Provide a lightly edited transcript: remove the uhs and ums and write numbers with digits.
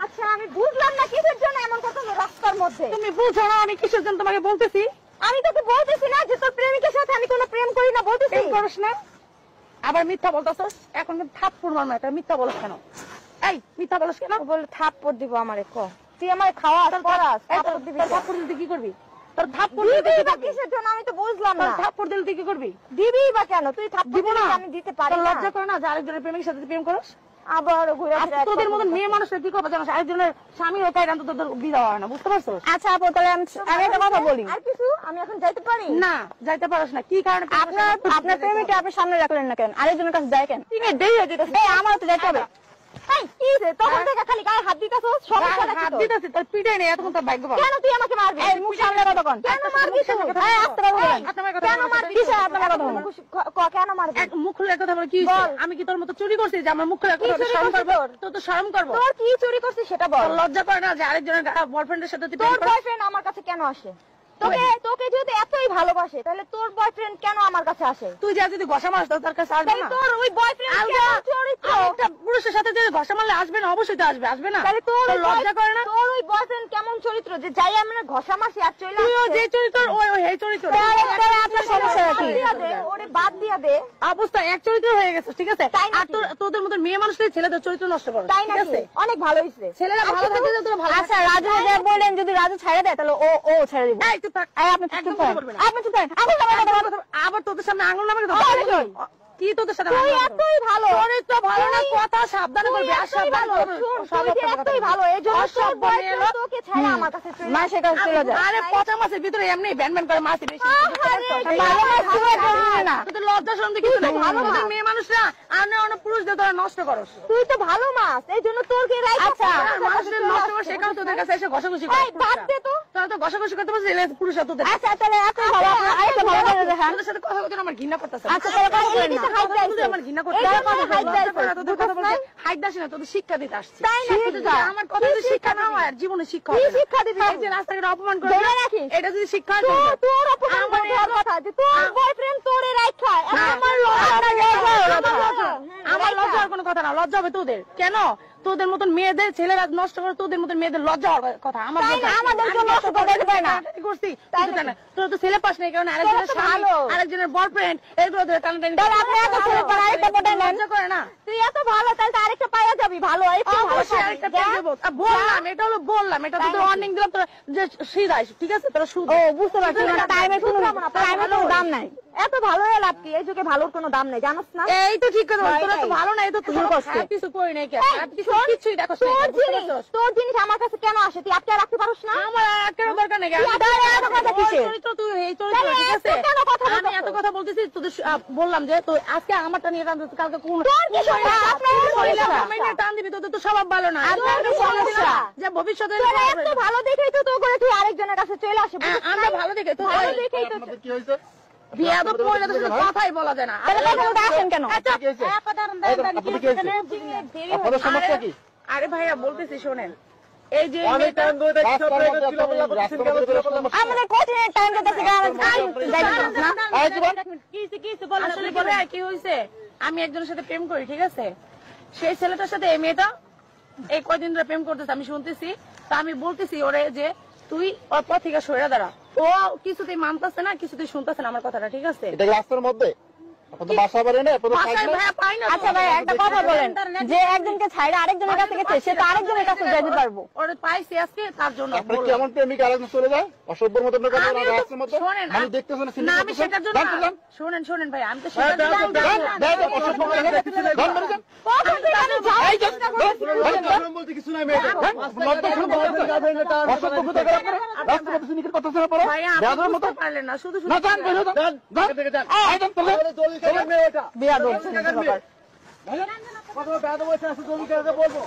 আচ্ছা আমি বুঝলাম না কিসের জন্য এমন কথা রাস্তার মধ্যে। তুমি বুঝো না আমি কিসের জন্য তোমাকে বলতেছি? আমি তোকে বলতেছি না যে তোর প্রেমিকের সাথে আমি কোনো প্রেম করি না, বলতেছি। প্রেম করিস না, আবার মিথ্যা বলতেছস। এখন থাপ্পড় মারমা, এটা মিথ্যা বলছ কেন? এই মিথ্যা বলছ কেন? বলে থাপ্পড় দিব আমারে। তুই আমারে খাওয়াস পড়াস, থাপ্পড় দিবি। থাপ্পড় দিতে কি করবি? তোর থাপ্পড় দিবি বা কিসের জন্য আমি তো বুঝলাম না। থাপ্পড় দিলে কি করবি? দিবি বা কেন? তুই থাপ্পড় দিবি না আমি দিতে পারি না। লজ্জা করে না যে আরেকজনের প্রেমিকের সাথে প্রেম করস? আবার ঘুরে তোদের মতন মেয়ে মানুষের কি করবে জানো? আরেকজনের স্বামী ও কাইরান তো তোদের বিয়ে হয় না, বুঝতে পারছো? আচ্ছা আপু তাহলে আমি একটা কথা বলি। আর কিছু আমি এখন যাইতে পারি না? যাইতে পারছ না কি কারণে? আপনার প্রেমিককে আপনি সামনে রাখলেন না কেন? আরেকজনের কাছে যায় কেন? তুমি দেরি হয়ে যেতেছে। আমার তো যাইতে হবে। কি রে তখন থেকে খালি গায়ে হাত দিতেছস? সমস্যাটা কি? হাত দিতেছি তোর পিটাই নেই, এতক্ষণ তোর ভাগ্য ভালো। কেন তুই আমাকে মারবি? এই মুখ সামলে কথা কন। কেন মারবি তুই? এই আস্তে কথা বলেন। কেন মারবি? কিসে আপনার কথা বলেন? কেন মারবি? এক মুখ খুলে কথা বলে কি হইছে? আমি কি তোর মতো চুরি করছি যে আমার মুখ খুলে কথা বলতে শরম করব? তো তো শরম করব। তোর কি চুরি করছিস সেটা বল। তোর লজ্জা করে না যে আরেকজনের বয়ফ্রেন্ডের সাথে তুই প্রেম তোর করছিস? বয়ফ্রেন্ড আমার কাছে কেন আসে? তোকে যদি এতই ভালোবাসে তাহলে তোর বয়ফ্রেন্ড কেন আমার কাছে আসে? তুই যা যদি ঘষা মারস তার কাছে আসবে না? তোর ওই বয়ফ্রেন্ড কেন চরিত্র? একটা পুরুষের সাথে যদি ঘষা মারলে আসবে না? অবশ্যই তো আসবে না? তাহলে তোর লজ্জা করে না? তোর ওই বয়ফ্রেন্ড কেমন চরিত্র যে যাই আমরা ঘষা মারছি আর চলে আসে? তুইও যে চরিত্র ওই এই চরিত্র। আপনার সমস্যা কি? ওরে বাদ দিয়া দে। অবস্থা এক চরিত্র হয়ে গেছে, ঠিক আছে? আর তোদের মতো মেয়ে মানুষদের ছেলেদের চরিত্র নষ্ট করে, ঠিক আছে? অনেক ভালো হইছে। ছেলেরা ভালো থাকলে তোরা ভালো। আচ্ছা রাজু যে বলেন যদি রাজু ছাড়ে দেয় তাহলে ও ছেড়ে দিবে। এই তুই থাক। আপনি চুপ করেন। আপনি চুপ করেন। আবার তোদের সামনে আঙুল নামে কি তোদের সাথে? তুই এতই ভালো। চরিত্র ভালো না, কথা সাবধানে বলবি। আর সাবধানে এতই ভালো এই জন্য তোর বয়ফ্রেন্ড তোকে ছেড়ে আমার কাছে চলে মাসে কাছে চলে যায়। আরে পচা মাছের ভিতরে এমনি ব্যান ব্যান করে মাছ বেশি। ভালো মাছ তুই না। তোদের লজ্জা শরম কিছু নাই। তোদের মেয়ে মানুষরা অনেক পুরুষদের তোরা নষ্ট করস। তুই তো ভালো মাছ এই জন্য তোরকে রাইট। আচ্ছা মানুষদের নষ্ট করে শেখাও তোদের কাছে এসে ঘষাঘষি করে। এই বাদ দে তো। তোরা তো ঘষাঘষি করতে পারছিস পুরুষরা তোদের। আচ্ছা তাহলে এত ভালো আরেকটা ভালো করে দেখান। তোদের সাথে কথা বলতে আমার ঘৃণা করতেছে। আচ্ছা তাহলে কথা বলেন না। আমার ঘৃণা করতে তোদের কথা বলতে হাইট দাসি না, তোদের শিক্ষা দিতে আসছি। আমার কথা যদি শিক্ষা না হয় জীবনে শিক্ষা হবে। শিক্ষা দিবি এই যে রাস্তাঘাটে অপমান করে এটা যদি শিক্ষা হয় তোর অপমান করার কথা যে তোর বয়ফ্রেন্ড তোরে রাইট খায়। আমার লজ্জার কোনো কথা না, লজ্জা হবে তোদের। কেন তোদের মতন মেয়েদের ছেলেরা নষ্ট করে, তোদের মতন মেয়েদের লজ্জা হওয়ার কথা। আমাদের নষ্ট করতে পারে না করছি তোরা তো ছেলে পাস নাই, কারণ আরেকজনের বয়ফ্রেন্ড এগুলো ধরে টানাটানি লজ্জা করে না। তুই এত ভালো তাহলে আরেকটা পাওয়া যাবি ভালো। বললাম এটা হলো বললাম এটা তোদের ওয়ার্নিং দিলাম তোরা যে সিধাই, ঠিক আছে? তোরা শুধু বুঝতে পারছি টাইমের কোনো দাম নাই। এত ভালো হয়ে লাভ কি? এই যুগে ভালোর কোনো দাম নেই, জানোস না? এই তো ঠিক কথা বলছিস। তোরা তো ভালো না, এই তো কিছু করি নাই। কিছুই দেখো তোর জিনিস আমার কাছে কেন আসে? তুই আটকে রাখতে পারোস না? আমার আটকানোর দরকার নেই। চরিত্র তুই এই চরিত্র, ঠিক আছে? আমি এত কথা বলতেছি তোদের বললাম যে তো আজকে আমারটা নিয়ে টান দিতে, কালকে কোন টান দিবি। তোদের তো স্বভাব ভালো না যে ভবিষ্যতে ভালো দেখেই তো করে তুই আরেকজনের কাছে চলে আসে। আমরা ভালো দেখে তো কি হয়েছে? বিয়াদব মহিলাদের সাথে কথাই বলা যায় না। আসেন কেন? আপনাদের সমস্যা কি? আরে ভাইয়া বলতেছি শোনেন, এই যে আমাদের কঠিন টাইম কি হয়েছে, আমি একজনের সাথে প্রেম করি, ঠিক আছে? সেই ছেলেটার সাথে এই মেয়েটা এই কয়দিন ধরে প্রেম করতেছে, আমি শুনতেছি। তা আমি বলতেছি ওরে যে তুই ওর পর থেকে সরে দাঁড়া। ও কিছুতেই মানতেছে না, কিছুতেই শুনতেছে না আমার কথাটা, ঠিক আছে? এটা রাস্তার মধ্যে বাসা বাড়ি না। আচ্ছা ভাই একটা কথা বলেন, যে একজনকে ছাইড়া আরেকজনের কাছে গেছে সে তো আরেকজনের কাছে যেতে পারবো। ওরে পাইছি আজকে তার জন্য। কেমন প্রেমিক আরেকজন চলে যায় অসভ্যের মতো রাস্তার মধ্যে? আমি দেখতেছেন না, আমি সেটার জন্য শোনেন ভাই, আমি তো সেটার জন্য কিছু নাই মেয়ে পারলেন না শুধু বিয়া বলবো